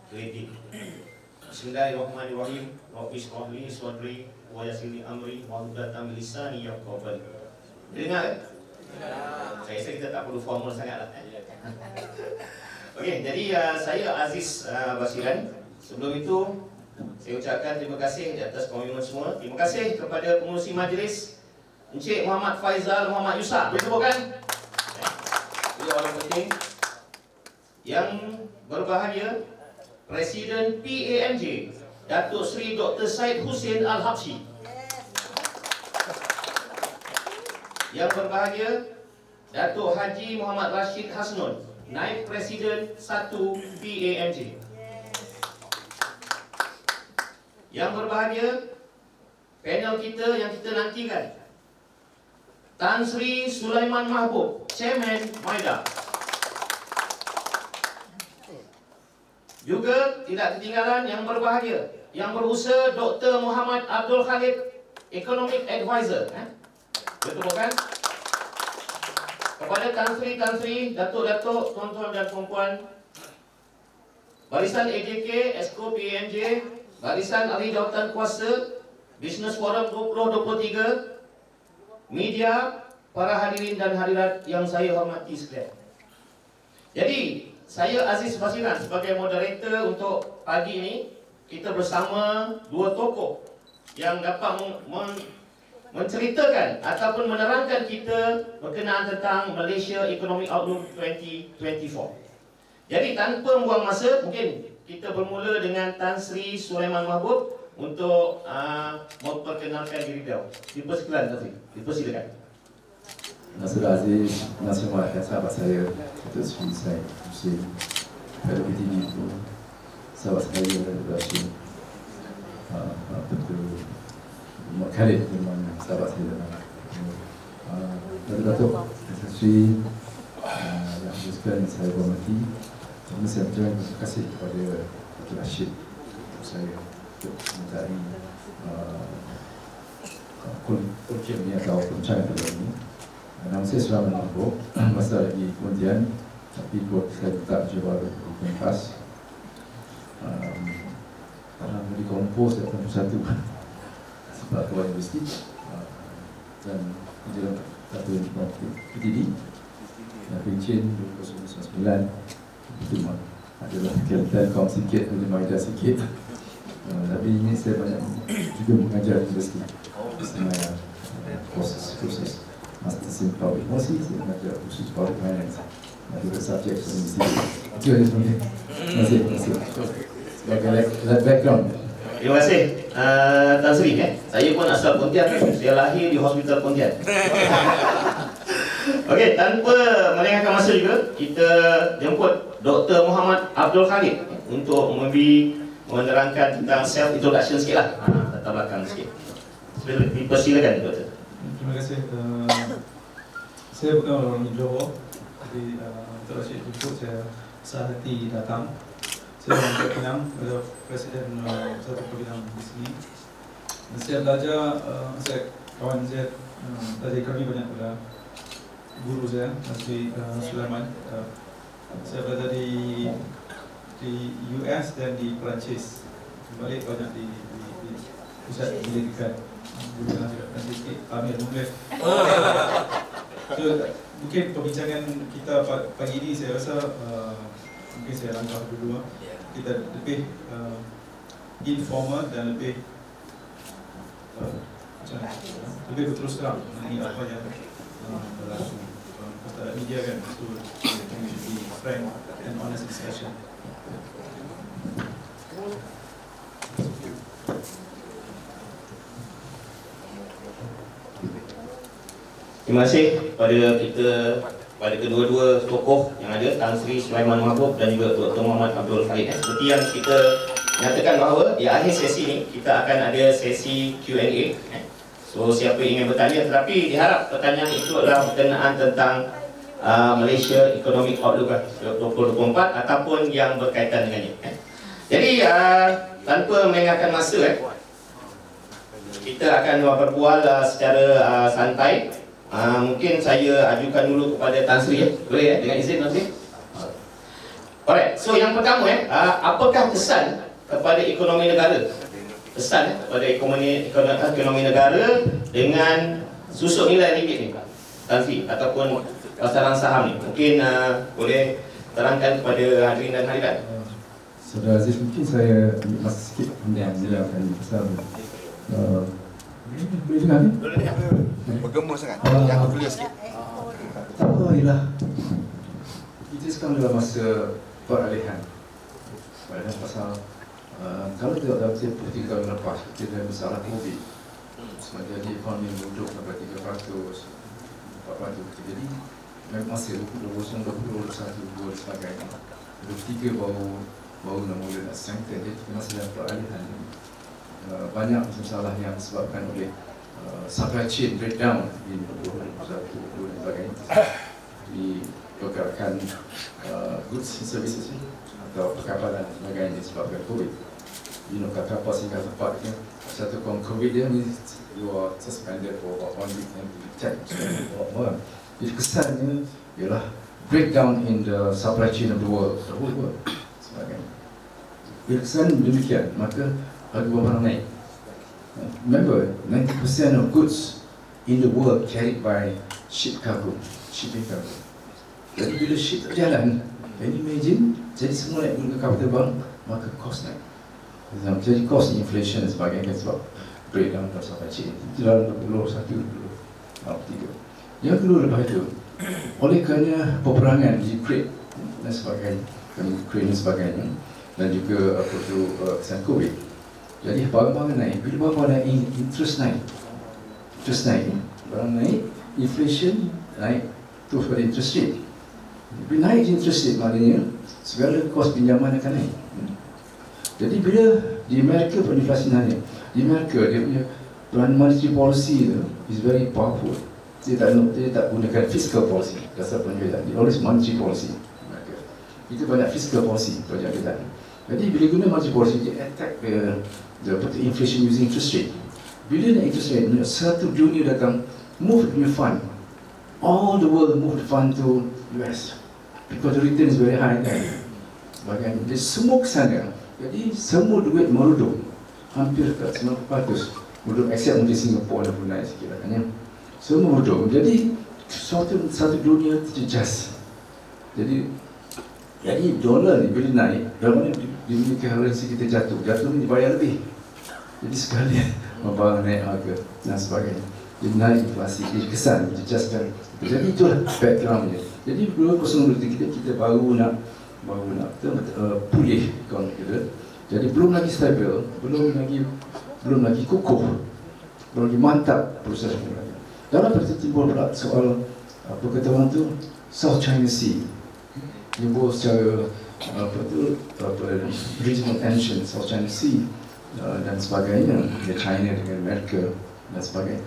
Ready. Bismillahirrahmanirrahim. Rabbi shrah li sadri wa yassir li amri wahlul lisani yafqahu qawli. Dengar kan? Saya rasa kita tak perlu formal sangatlah. Okey, jadi saya Aziz Basiran. Sebelum itu saya ucapkan terima kasih di atas komitmen semua. Terima kasih kepada pengurusi majlis Encik Muhammad Faizal Muhammad Yusak. Boleh tepukkan? Ini orang penting. Yang berbahagia Presiden PAMJ Datuk Seri Dr. Syed Hussein Al-Habsyi. Yang berbahagia Datuk Haji Muhammad Rashid Hasnun, Naib Presiden 1 PAMJ. Yang berbahagia panel kita yang kita nantikan, Tan Sri Sulaiman Mahbub, Chairman MIDA. Juga tidak ketinggalan yang berbahagia, yang berusaha Dr. Muhammad Abdul Khalid, Economic Advisor. Betul kan? Kepada Tan Sri, Datuk-Datuk, tuan-tuan dan puan-puan, Barisan AJK, Exco PAMJ, Barisan Ahli Jawatan Kuasa, Business Forum 2023, media, para hadirin dan hadirat yang saya hormati sekalian. Jadi, saya Aziz Basiran sebagai moderator untuk pagi ini. Kita bersama dua tokoh yang dapat menceritakan ataupun menerangkan kita berkenaan tentang Malaysia Economic Outlook 2024. Jadi tanpa membuang masa, mungkin kita bermula dengan Tan Sri Sulaiman Mahbub untuk memperkenalkan diri beliau. Dipersilakan Tan Sri, dipersilakan. Nasir Aziz, Nasir Muhammad, sahabat saya, Datuk Seri Syed Hussein, Fellow PTD itu, sahabat saya Rashid, Betul Muhammad Khalid, memang sahabat saya. Datuk Seri yang bersekalian saya hormati, saya berterima kasih kepada Datuk Rashid saya untuk memintai kunjungan ini atau perbincangan pada ini. Nama saya Sulaiman Mahbub, masa lagi kemudian, tapi saya tetap jual di Penpas. Karena di kompos saya pun satu sebab keluar universiti dan kerja satu di PTD dan pencen 2009 itu adalah Telkom sikit, Maida sikit. Tapi ini saya banyak juga mengajar di universiti bersama proses Masters in Public Policy, saya mengajar khusus Public Finance. Ada subjek universiti. Itu aja sebenarnya. Terima kasih. Sebagai background. Terima kasih Tan Sri. Saya pun asal Pontian. Saya lahir di Hospital Pontian. Okey, tanpa melengahkan masa juga, kita jemput Dr. Muhammad Abdul Khalid untuk menerangkan tentang self introduction sikitlah. Latar belakang sikit. Dipersilakan Dr. Terima kasih. Saya bukan orang Johor, jadi Dr. Rashid jemput saya sehati datang. Saya orang Kuala Pinang, Presiden satu Pinang di sini. Dan saya belajar, kawan saya belajar kami banyak pada guru saya, Nasri Sulaiman. Saya belajar di US dan di Perancis. Balik banyak di pusat pendidikan. So, mungkin perbincangan kita pagi ini saya rasa mungkin saya langkah dulu kita lebih informal dan lebih berterus terang mengenai apa yang berlaku. Kita media kan, so we should be frank and honest discussion. Terima kasih pada kedua-dua tokoh yang ada, Tan Sri Sulaiman Mahbub dan juga Dr. Muhammad Abdul Khalid. Seperti yang kita nyatakan bahawa di akhir sesi ini kita akan ada sesi Q&A. So siapa ingin bertanya, tetapi diharap pertanyaan itu adalah berkenaan tentang Malaysia Economic Outlook 2024 ataupun yang berkaitan dengannya. Jadi tanpa melengahkan masa, kita akan berbual secara santai. Mungkin saya ajukan dulu kepada Tan Sri, boleh dengan izin Tan Sri? Alright, so yang pertama apakah kesan kepada ekonomi negara? Kesan kepada ekonomi negara dengan susuk nilai ringgit ni, Tan Sri, ataupun pasaran saham ni. Mungkin boleh terangkan kepada hadirin dan hadirat. Saudara Aziz, mungkin saya ambil masa sikit untuk menjelaskan pasal boleh dengar ni? Boleh dengar. Bergema sangat. Yang clear sikit. Tak apa, ialah kita sekarang dalam masa peralihan. Pasal kalau tidak dalam 3 tahun lepas kita ada masalah COVID, sebab jadi ekonomi duduk sampai 3%, 4%. Jadi masa 2020, 2021, 2022 dan sebagainya, 2023 baru nak mula nak strengthen. Jadi kita masih dalam peralihan. Banyak masalah yang disebabkan oleh supply chain breakdown di 2021 dan sebagainya, di pergerakan goods and services atau perkapalan dan sebagainya disebabkan COVID. Kapal singgah tempat ni, satu COVID dia ni you are suspended for about 1 week and to be checked. Jadi kesannya ialah breakdown in the supply chain of the whole world sebagainya. Bila kesan demikian, maka harga barang naik. Remember, 90% of goods in the world carried by shipping cargo. Jadi bila ship tak jalan, can you imagine? Jadi semua naik guna kapal terbang, maka cost naik. Jadi cost inflation dan sebagainya sebab breakdown dalam supply chain. Itu dalam 2021, 2023. Yang kedua lepas itu, oleh kerana peperangan di Ukraine dan sebagainya, dan juga kesan COVID, jadi barang-barang naik. Bila barang naik, interest naik. Barang naik, inflation naik, terus pada interest rate. Bila naik interest rate, maknanya segala kos pinjaman akan naik. Jadi bila di Amerika pun inflasi naik, di Amerika dia punya peran monetary policy itu is very powerful. Dia tak gunakan fiscal policy, dasar penjualan. Dia always monetary policy. Itu banyak fiscal policy penjualan. Jadi bila guna monetary policy, dia attack the inflation using interest rate. Bila naik interest rate, satu dunia datang move punya fund. All the world move the fund to US because the return is very high kan. Bagaimana? Dia semua kesana. Jadi semua duit meruduk, hampir ke 90%. Meruduk except mungkin Singapura dah pun naik sikit lah kan. Semua meruduk. Jadi satu dunia terjejas. Jadi dolar ni bila naik, dalam mana di currency kita jatuh ni dibayar lebih. Jadi sekalian barang naik harga dan sebagainya. Jadi naik inflasi, jadi kesan, jejaskan. Jadi itulah backgroundnya. Jadi 2023 kita baru nak pulih ekonomi kita. Jadi belum lagi stabil, belum lagi kukuh, belum lagi mantap proses ini. Dalam timbul pula soal apa kata orang tu, South China Sea. Timbul secara regional tension, South China Sea dan sebagainya, China dengan Amerika dan sebagainya.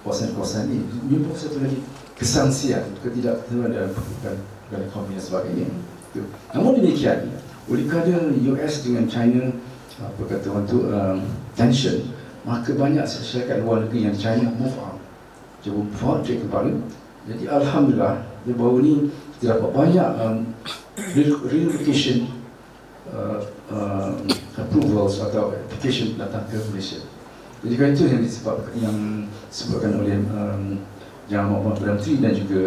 Kawasan-kawasan ini timbul satu lagi kesangsian, ketidaktentuan dalam pergerakan ekonomi dan sebagainya. Namun demikian, oleh kerana US dengan China apa kata orang tu tension, maka banyak syarikat luar negeri yang China move out, trade kembali. Jadi alhamdulillah, baru ni kita dapat banyak relocation approvals atau application datang ke Malaysia. Jadi kan itu yang disebabkan oleh Yang Muhammad Perdana Menteri dan juga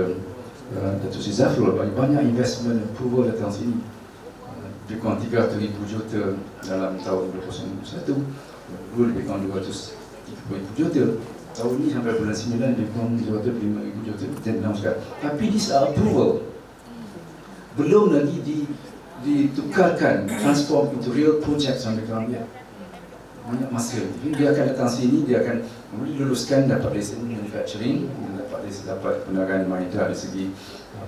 Datuk Seri Zafrul, banyak investment approval datang sini. Lebih kurang 300,000 juta dalam tahun 2021, lebih kurang 230,000 juta. Tahun ini sampai bulan 9 lebih kurang 205,000 juta dalam sekarang. Tapi this approval belum lagi ditukarkan, transform into real project sampai sekarang dia. Banyak masa. Dia akan datang sini, dia akan luluskan, dapat dari sini manufacturing, dapat perniagaan maida dari segi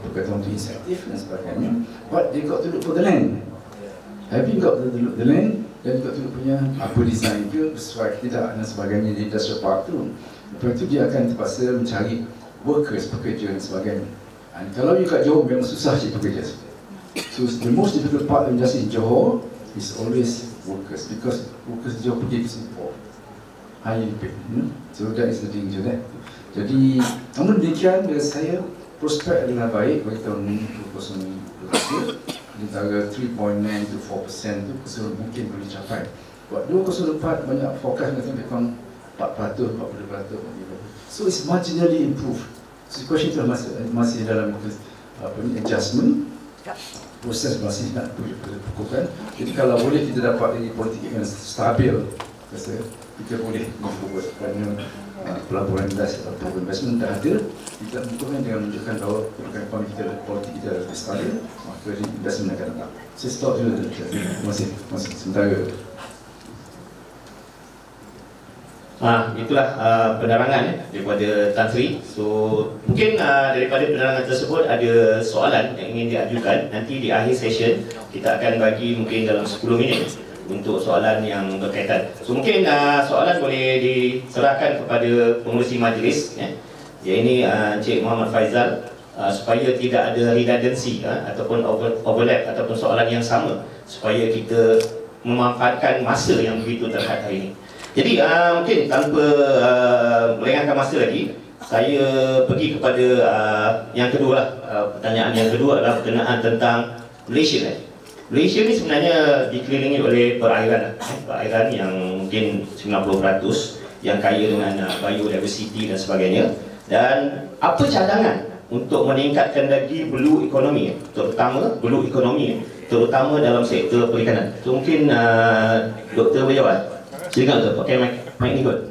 perkataan untuk insentif dan sebagainya. But they got to look for the land. Having got to look the land, dan got to look punya apa design ke, sesuai tidak dan sebagainya di industrial park tu. Lepas itu dia akan terpaksa mencari workers, pekerja dan sebagainya. Dan kalau you kat Johor memang susah cari pekerja. So the most difficult part of industry in Johor is always workers, because workers di Johor pergi ke Singapore, highly paid. So that is the danger there. Jadi, namun demikian, saya prospek adalah baik bagi tahun 2023 antara 3.9 to 4% tu keseluruhan mungkin boleh capai. Buat 2024 banyak fokus dengan lebih kurang 40%, 40%. So it's marginally improved. So question itu masih dalam adjustment, proses masih nak dilakukan. Jadi kalau boleh kita dapat ini politik yang stabil, rasa kita boleh membuat pelaburan investment dah ada, kita mungkin dengan menunjukkan bahawa ekonomi kita, politik kita lebih stabil, maka investment akan datang. Saya stop dulu. Masih sementara. Itulah penerangan daripada Tan Sri. So mungkin daripada penerangan tersebut ada soalan yang ingin diajukan. Nanti di akhir session kita akan bagi mungkin dalam 10 minit untuk soalan yang berkaitan. So mungkin soalan boleh diserahkan kepada pengerusi majlis, iaitu Encik Muhammad Faizal, supaya tidak ada redundancy ataupun overlap ataupun soalan yang sama, supaya kita memanfaatkan masa yang begitu terhad hari ini. Jadi mungkin tanpa melengahkan masa lagi, saya pergi kepada yang kedua lah. Pertanyaan yang kedua adalah berkenaan tentang Malaysia. Malaysia ni sebenarnya dikelilingi oleh perairan. Perairan yang mungkin 90% yang kaya dengan biodiversity dan sebagainya. Dan apa cadangan untuk meningkatkan lagi blue economy, terutama dalam sektor perikanan. So mungkin Dr. Wiyawat, silakan Dr. pakai mic ni kot.